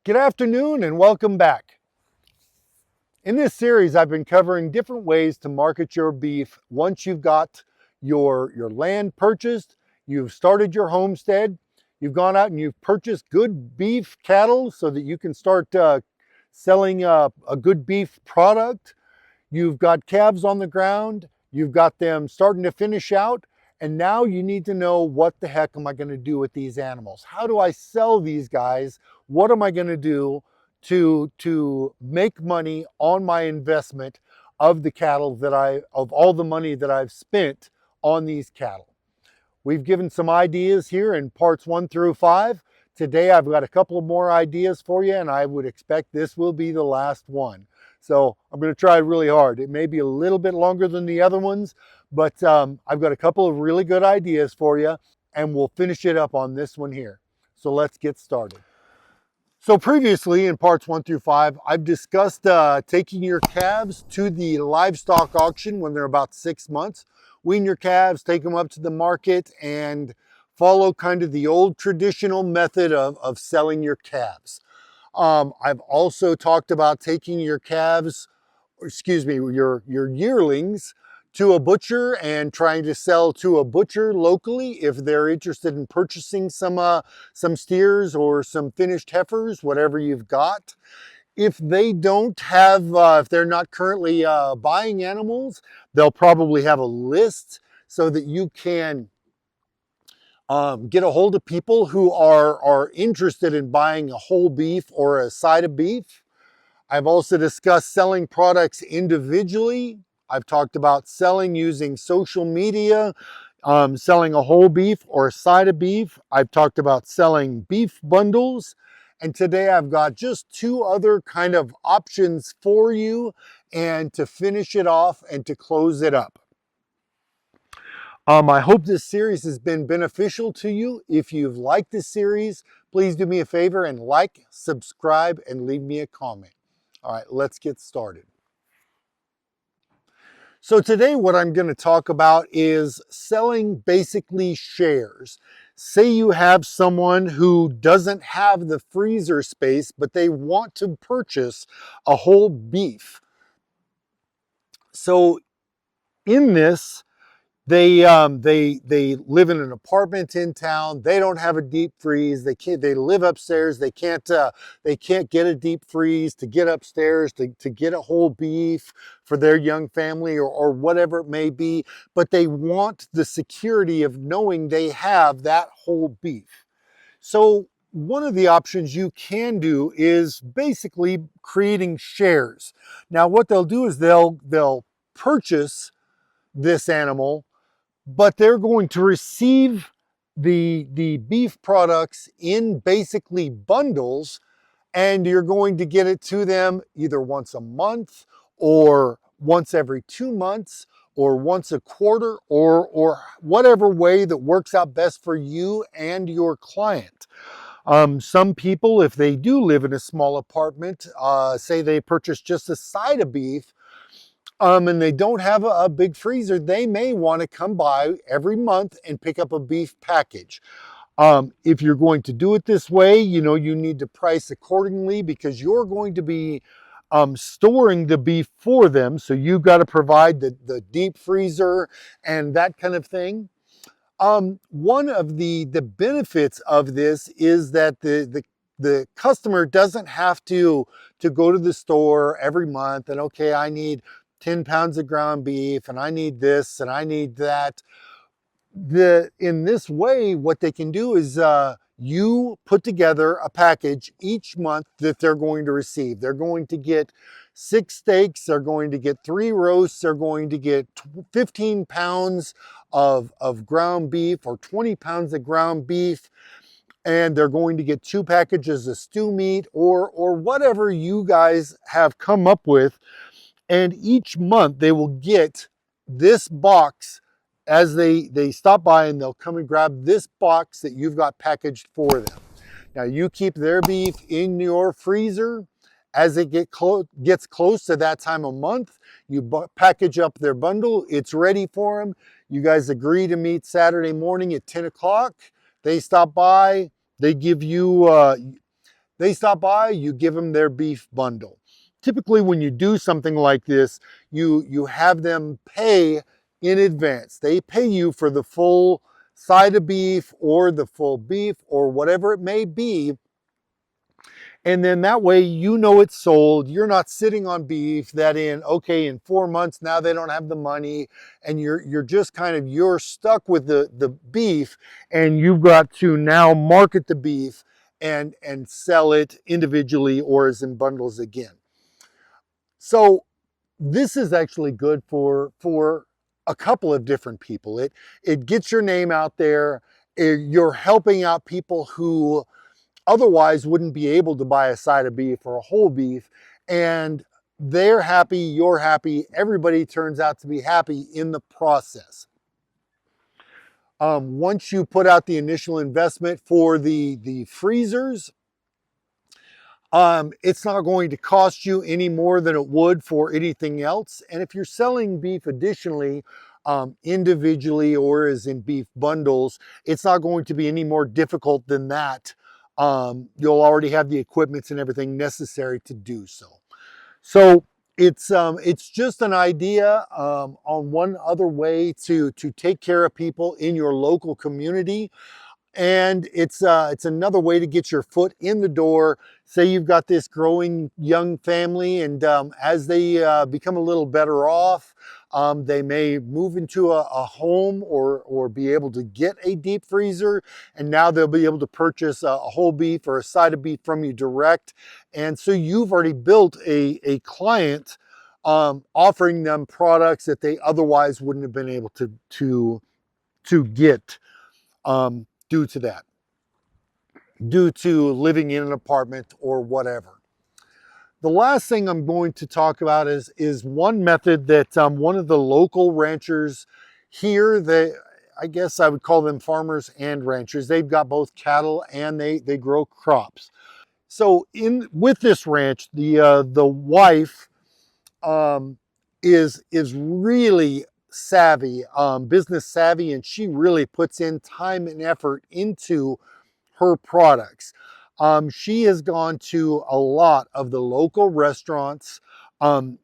Good afternoon and welcome back. In this series, I've been covering different ways to market your beef once you've got your land purchased, you've started your homestead, you've gone out and you've purchased good beef cattle so that you can start selling a good beef product. You've got calves on the ground, you've got them starting to finish out, and now you need to know, what the heck am I going to do with these animals? How do I sell these guys? What am I going to do to make money on my investment of the cattle of all the money that I've spent on these cattle? We've given some ideas here in parts 1 through 5. Today I've got a couple of more ideas for you, and I would expect this will be the last one. So I'm going to try really hard. It may be a little bit longer than the other ones, but I've got a couple of really good ideas for you, and we'll finish it up on this one here. So let's get started. So previously in parts 1 through 5, I've discussed taking your calves to the livestock auction when they're about 6 months. Wean your calves, take them up to the market, and follow kind of the old traditional method of selling your calves. I've also talked about taking your calves, your yearlings, to a butcher and trying to sell to a butcher locally if they're interested in purchasing some steers or some finished heifers, whatever you've got. If they don't have, if they're not currently buying animals, they'll probably have a list so that you can get a hold of people who are interested in buying a whole beef or a side of beef. I've also discussed selling products individually. I've talked about selling using social media, selling a whole beef or a side of beef. I've talked about selling beef bundles. And today I've got just 2 other kind of options for you, and to finish it off and to close it up. I hope this series has been beneficial to you. If you've liked this series, please do me a favor and like, subscribe, and leave me a comment. All right, let's get started. So today what I'm going to talk about is selling basically shares. Say you have someone who doesn't have the freezer space, but they want to purchase a whole beef. So in this, they live in an apartment in town. They don't have a deep freeze. They live upstairs. They can't get a deep freeze to get upstairs to get a whole beef for their young family or whatever it may be. But they want the security of knowing they have that whole beef. So one of the options you can do is basically creating shares. Now what they'll do is they'll purchase this animal, but they're going to receive the beef products in basically bundles, and you're going to get it to them either once a month or once every 2 months or once a quarter, or whatever way that works out best for you and your client. Some people, if they do live in a small apartment, say they purchase just a side of beef, and they don't have a big freezer, they may want to come by every month and pick up a beef package. If you're going to do it this way, you need to price accordingly, because you're going to be storing the beef for them. So you've got to provide the deep freezer and that kind of thing. One of the benefits of this is that the customer doesn't have to go to the store every month and, okay, I need 10 pounds of ground beef and I need this and I need that. In this way, what they can do is you put together a package each month that they're going to receive. They're going to get 6 steaks, they're going to get 3 roasts, they're going to get 15 pounds of ground beef or 20 pounds of ground beef, and they're going to get 2 packages of stew meat or whatever you guys have come up with. And each month they will get this box as they stop by, and they'll come and grab this box that you've got packaged for them. Now you keep their beef in your freezer. As it gets close to that time of month, you package up their bundle. It's ready for them. You guys agree to meet Saturday morning at 10 o'clock. They stop by. They give you They stop by, you give them their beef bundle. Typically when you do something like this, you have them pay in advance. They pay you for the full side of beef or the full beef or whatever it may be. And then that way, you know it's sold. You're not sitting on beef that okay, in 4 months, now they don't have the money. And you're just kind of, you're stuck with the beef, and you've got to now market the beef and sell it individually or as in bundles again. So this is actually good for a couple of different people. It gets your name out there. You're helping out people who otherwise wouldn't be able to buy a side of beef or a whole beef, and they're happy, you're happy, everybody turns out to be happy in the process. Once you put out the initial investment for the freezers, it's not going to cost you any more than it would for anything else. And if you're selling beef additionally, individually or as in beef bundles, it's not going to be any more difficult than that. You'll already have the equipment and everything necessary to do so. So it's just an idea on one other way to take care of people in your local community. And it's another way to get your foot in the door. Say you've got this growing young family, and as they become a little better off, they may move into a home or be able to get a deep freezer, and now they'll be able to purchase a whole beef or a side of beef from you direct. And so you've already built a client, offering them products that they otherwise wouldn't have been able to get. Due to that, due to living in an apartment or whatever. The last thing I'm going to talk about is one method that one of the local ranchers here, I guess I would call them farmers and ranchers. They've got both cattle and they grow crops. So with this ranch, the wife is really savvy, business savvy, and she really puts in time and effort into her products. She has gone to a lot of the local restaurants.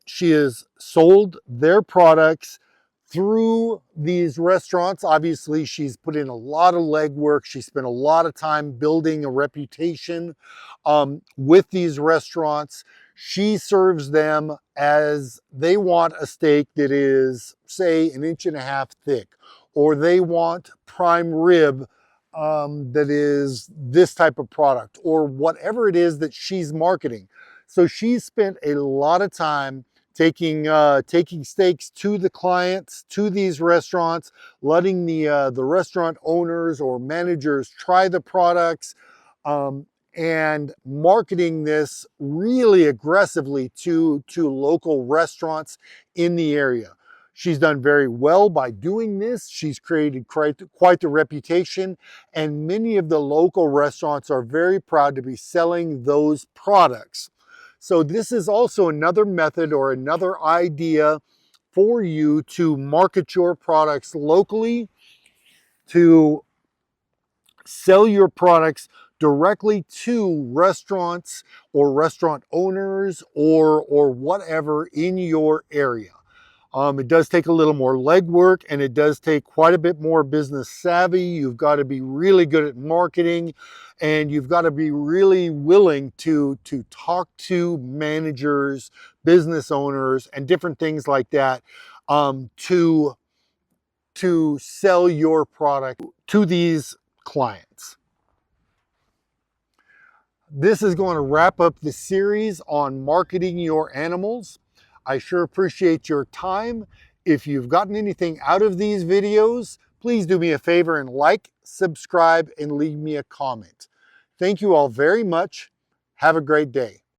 She has sold their products through these restaurants. Obviously, she's put in a lot of legwork. She spent a lot of time building a reputation with these restaurants. She serves them as they want a steak that is, say, 1.5 inches thick, or they want prime rib that is this type of product, or whatever it is that she's marketing. So she's spent a lot of time taking steaks to the clients, to these restaurants, letting the restaurant owners or managers try the products, and marketing this really aggressively to local restaurants in the area. She's done very well by doing this. She's created quite the reputation, and many of the local restaurants are very proud to be selling those products. So this is also another method or another idea for you to market your products locally, to sell your products directly to restaurants or restaurant owners or whatever in your area. It does take a little more legwork, and it does take quite a bit more business savvy. You've got to be really good at marketing, and you've got to be really willing to talk to managers, business owners, and different things like that, to sell your product to these clients. This is going to wrap up the series on marketing your animals. I sure appreciate your time. If you've gotten anything out of these videos, please do me a favor and like, subscribe, and leave me a comment. Thank you all very much. Have a great day.